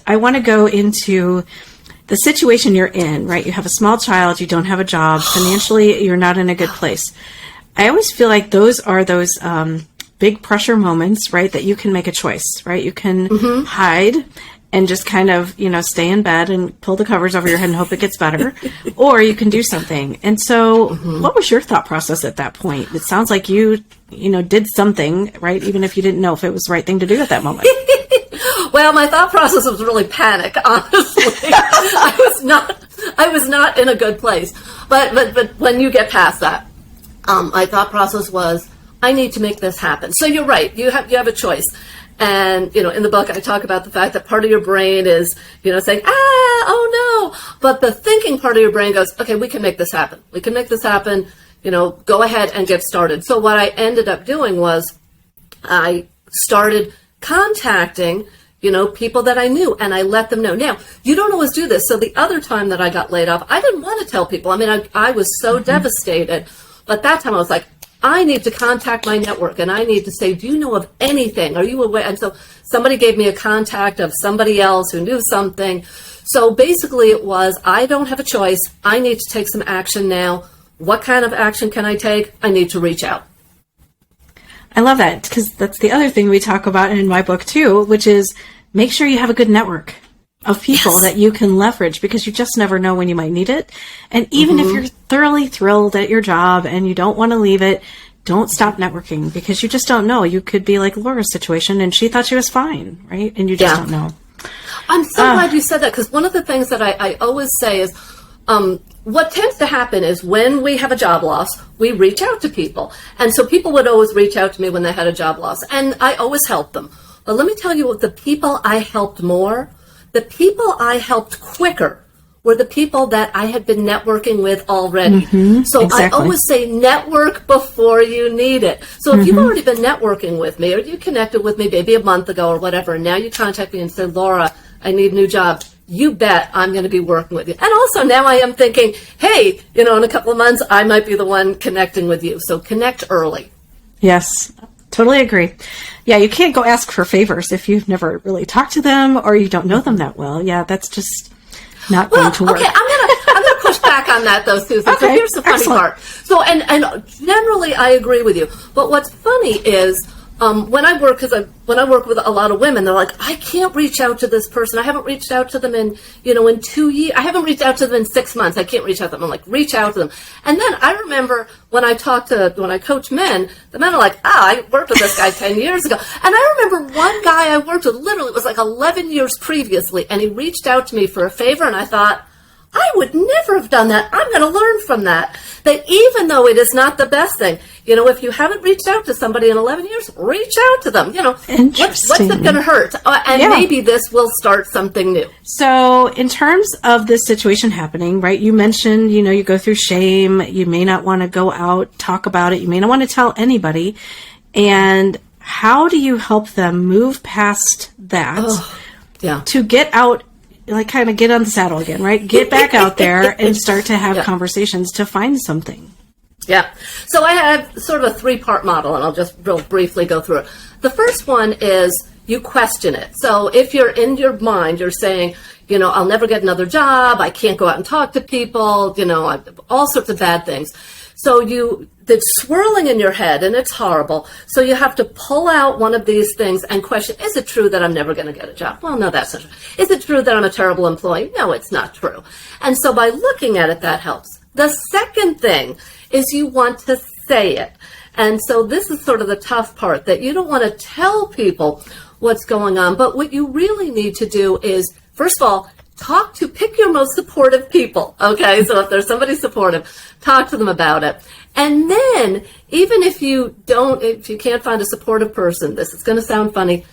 I want to go into the situation you're in, right? You have a small child, you don't have a job, financially, you're not in a good place. I always feel like those are those big pressure moments, right? That you can make a choice, right? You can hide and just kind of, stay in bed and pull the covers over your head and hope it gets better, or you can do something. And so what was your thought process at that point? It sounds like you did something, right? Even if you didn't know if it was the right thing to do at that moment. Well, my thought process was really panic, honestly. I was not in a good place. But when you get past that, my thought process was, I need to make this happen. So you're right. You have a choice. And, in the book, I talk about the fact that part of your brain is, saying, oh no. But the thinking part of your brain goes, okay, we can make this happen. We can make this happen. Go ahead and get started. So what I ended up doing was I started contacting, people that I knew, and I let them know. Now, you don't always do this. So the other time that I got laid off, I didn't want to tell people. I mean, I was so devastated. But that time I was like, I need to contact my network, and I need to say, do you know of anything? Are you aware? And so somebody gave me a contact of somebody else who knew something. So basically it was, I don't have a choice. I need to take some action now. What kind of action can I take? I need to reach out. I love that, because that's the other thing we talk about in my book too, which is make sure you have a good network of people that you can leverage, because you just never know when you might need it. And even if you're thoroughly thrilled at your job and you don't want to leave it, don't stop networking, because you just don't know. You could be like Laura's situation, and she thought she was fine, right? And you just don't know. I'm so glad you said that, because one of the things that I always say is, what tends to happen is when we have a job loss, we reach out to people. And so people would always reach out to me when they had a job loss, and I always helped them. But let me tell you what, the people I helped more, the people I helped quicker, were the people that I had been networking with already. So exactly. I always say network before you need it. So if you've already been networking with me, or you connected with me maybe a month ago or whatever, and now you contact me and say, Laura, I need a new job, you bet I'm going to be working with you. And also now I am thinking, hey, in a couple of months, I might be the one connecting with you. So connect early. Yes, totally agree. Yeah, you can't go ask for favors if you've never really talked to them or you don't know them that well. Yeah, that's just not going to work. Okay, I'm gonna push back on that though, Susan. Okay, so here's the funny part. So and generally I agree with you. But what's funny is when I work with a lot of women, they're like, I can't reach out to this person. I haven't reached out to them in 2 years. I haven't reached out to them in 6 months. I can't reach out to them. I'm like, reach out to them. And then I remember when I coach men, the men are like, I worked with this guy 10 years ago. And I remember one guy I worked with, literally, it was like 11 years previously, and he reached out to me for a favor, and I thought, I would never have done that. I'm going to learn from that. That even though it is not the best thing, if you haven't reached out to somebody in 11 years, reach out to them. What's it going to hurt? And maybe this will start something new. So in terms of this situation happening, right, you mentioned, you go through shame. You may not want to go out, talk about it. You may not want to tell anybody. And how do you help them move past that to get out, like kind of get on the saddle again, right? Get back out there and start to have conversations to find something. Yeah. So I have sort of a 3-part model, and I'll just real briefly go through it. The first one is you question it. So if you're in your mind, you're saying, I'll never get another job. I can't go out and talk to people, all sorts of bad things. So it's swirling in your head, and it's horrible. So you have to pull out one of these things and question, is it true that I'm never going to get a job? Well, no, that's not true. Is it true that I'm a terrible employee? No, it's not true. And so by looking at it, that helps. The second thing is you want to say it. And so this is sort of the tough part, that you don't want to tell people what's going on. But what you really need to do is, first of all, pick your most supportive people, okay? So if there's somebody supportive, talk to them about it. And then, even if you can't find a supportive person, this is going to sound funny,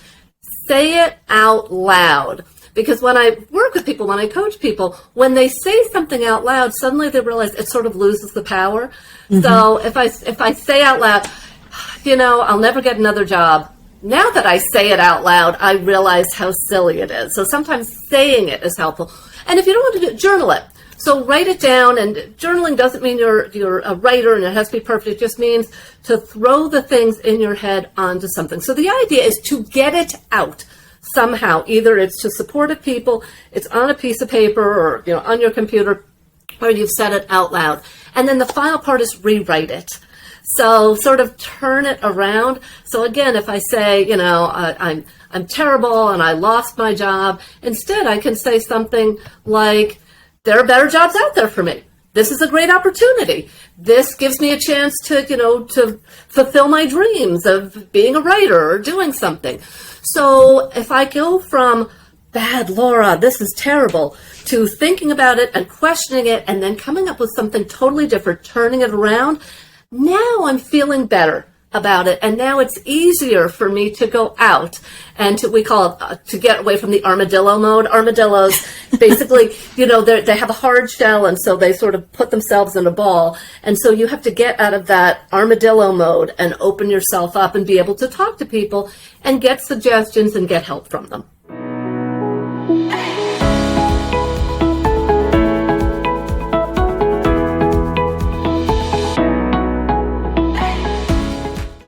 say it out loud. Because when I work with people, when I coach people, when they say something out loud, suddenly they realize it sort of loses the power. So if I say out loud, I'll never get another job, now that I say it out loud, I realize how silly it is. So sometimes saying it is helpful. And if you don't want to do it, journal it. So write it down, and journaling doesn't mean you're a writer and it has to be perfect. It just means to throw the things in your head onto something. So the idea is to get it out. somehow. Either it's to supportive people, it's on a piece of paper, or on your computer, or you've said it out loud. And then the final part is rewrite it. So sort of turn it around. So again, if I say, I'm terrible and I lost my job, instead I can say something like, there are better jobs out there for me. This is a great opportunity. This gives me a chance to, to fulfill my dreams of being a writer or doing something. So if I go from bad Laura, this is terrible, to thinking about it and questioning it and then coming up with something totally different, turning it around, now I'm feeling better about it. And now it's easier for me to go out and we call it to get away from the armadillo mode. Armadillos basically, they have a hard shell, and so they sort of put themselves in a ball. And so you have to get out of that armadillo mode and open yourself up and be able to talk to people and get suggestions and get help from them.